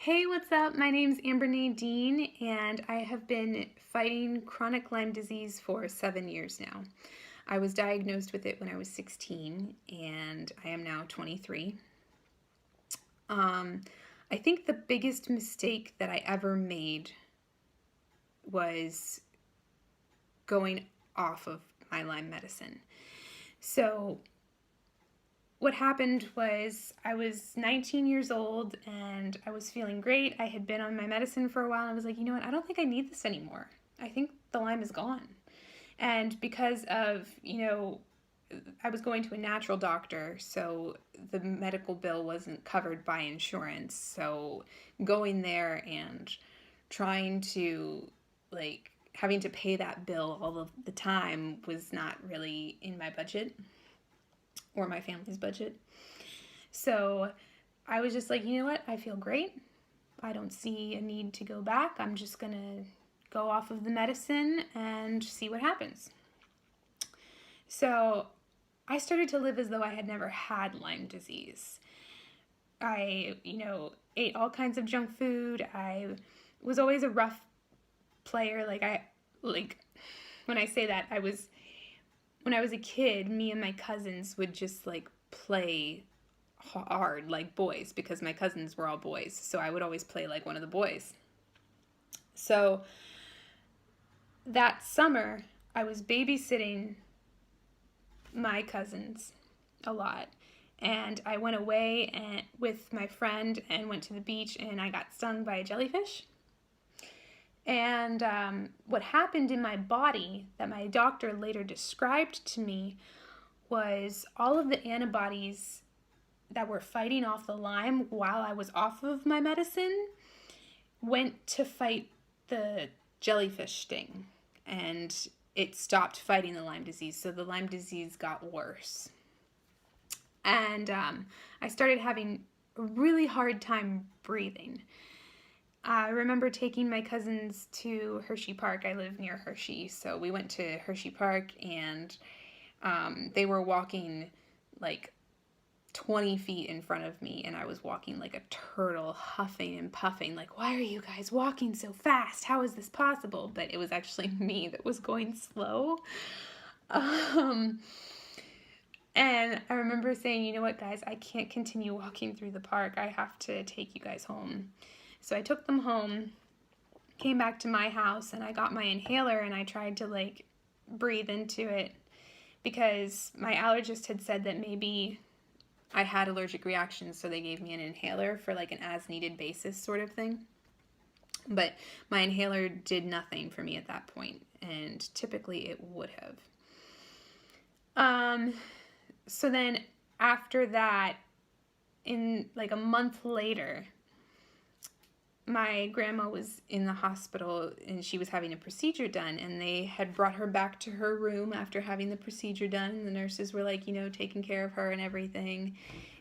Hey, what's up? My name's Amber Nadine, and I have been fighting chronic Lyme disease for 7 years now. I was diagnosed with it when I was 16, and I am now 23. Um, I think the biggest mistake that I ever made was going off of my Lyme medicine. So what happened was I was 19 years old and I was feeling great. I had been on my medicine for a while and I was like, you know what? I don't think I need this anymore. I think the Lyme is gone. And because of, I was going to a natural doctor, so the medical bill wasn't covered by insurance. So going there and trying to, having to pay that bill all of the time was not really in my budget or my family's budget. So I was just like, you know what? I feel great. I don't see a need to go back. I'm just going to go off of the medicine and see what happens. So I started to live as though I had never had Lyme disease. I, ate all kinds of junk food. I was always a rough player. When I say that, when I was a kid, me and my cousins would just play hard like boys because my cousins were all boys. So I would always play like one of the boys. So that summer, I was babysitting my cousins a lot. And I went away with my friend and went to the beach and I got stung by a jellyfish. And what happened in my body that my doctor later described to me was all of the antibodies that were fighting off the Lyme while I was off of my medicine went to fight the jellyfish sting. And it stopped fighting the Lyme disease. So the Lyme disease got worse. And I started having a really hard time breathing. I remember taking my cousins to Hershey Park. I live near Hershey, so we went to Hershey Park, and they were walking like 20 feet in front of me, and I was walking like a turtle, huffing and puffing, like, why are you guys walking so fast? How is this possible? But it was actually me that was going slow. And I remember saying, you know what, guys, I can't continue walking through the park. I have to take you guys home. So I took them home, came back to my house, and I got my inhaler and I tried to breathe into it because my allergist had said that maybe I had allergic reactions, so they gave me an inhaler for an as-needed basis sort of thing. But my inhaler did nothing for me at that point, and typically it would have. So then after that, in a month later, my grandma was in the hospital and she was having a procedure done, and they had brought her back to her room after having the procedure done, and the nurses were taking care of her and everything.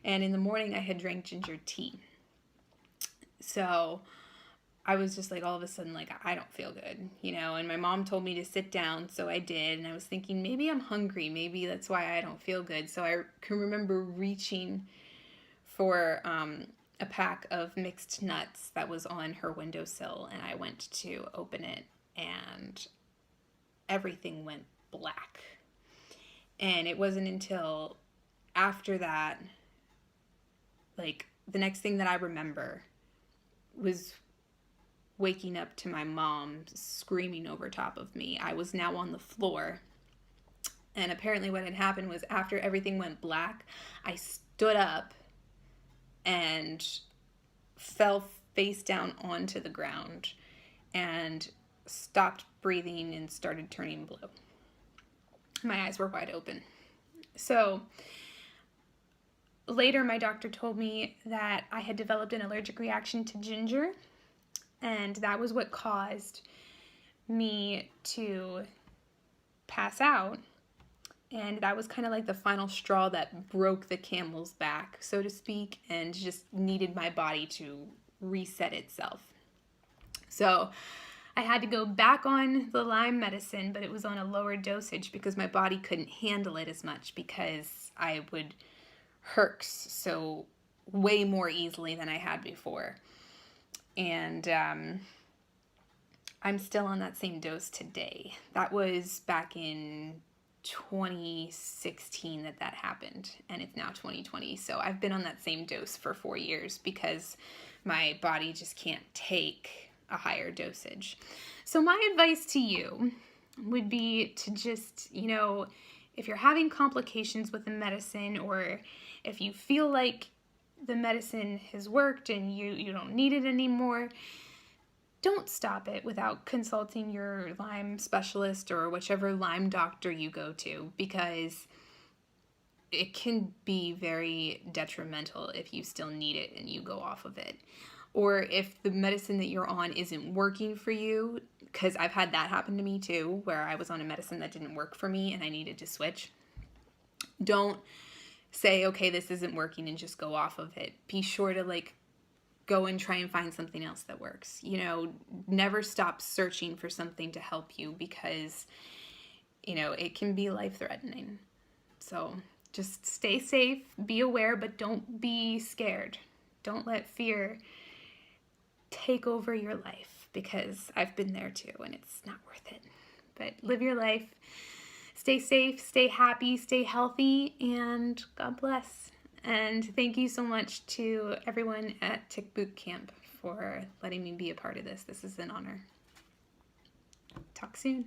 And in the morning I had drank ginger tea. So I was just all of a sudden I don't feel good, and my mom told me to sit down, so I did, and I was thinking maybe I'm hungry, maybe that's why I don't feel good. So I can remember reaching for a pack of mixed nuts that was on her windowsill, and I went to open it and everything went black. And it wasn't until after that, the next thing that I remember was waking up to my mom screaming over top of me. I was now on the floor, and apparently what had happened was after everything went black, I stood up and fell face down onto the ground and stopped breathing and started turning blue. My eyes were wide open. So later my doctor told me that I had developed an allergic reaction to ginger, and that was what caused me to pass out. And that was kind of the final straw that broke the camel's back, so to speak, and just needed my body to reset itself. So I had to go back on the Lyme medicine, but it was on a lower dosage because my body couldn't handle it as much because I would herx so way more easily than I had before. And I'm still on that same dose today. That was back in 2016 that happened, and it's now 2020. So I've been on that same dose for 4 years because my body just can't take a higher dosage. So my advice to you would be to just, if you're having complications with the medicine, or if you feel like the medicine has worked and you don't need it anymore, don't stop it without consulting your Lyme specialist or whichever Lyme doctor you go to, because it can be very detrimental if you still need it and you go off of it. Or if the medicine that you're on isn't working for you, because I've had that happen to me too, where I was on a medicine that didn't work for me and I needed to switch. Don't say, okay, this isn't working, and just go off of it. Be sure to go and try and find something else that works. Never stop searching for something to help you, because, it can be life-threatening. So just stay safe, be aware, but don't be scared. Don't let fear take over your life, because I've been there too, and it's not worth it. But live your life. Stay safe, stay happy, stay healthy, and God bless. And thank you so much to everyone at Tick Boot Camp for letting me be a part of this. This is an honor. Talk soon.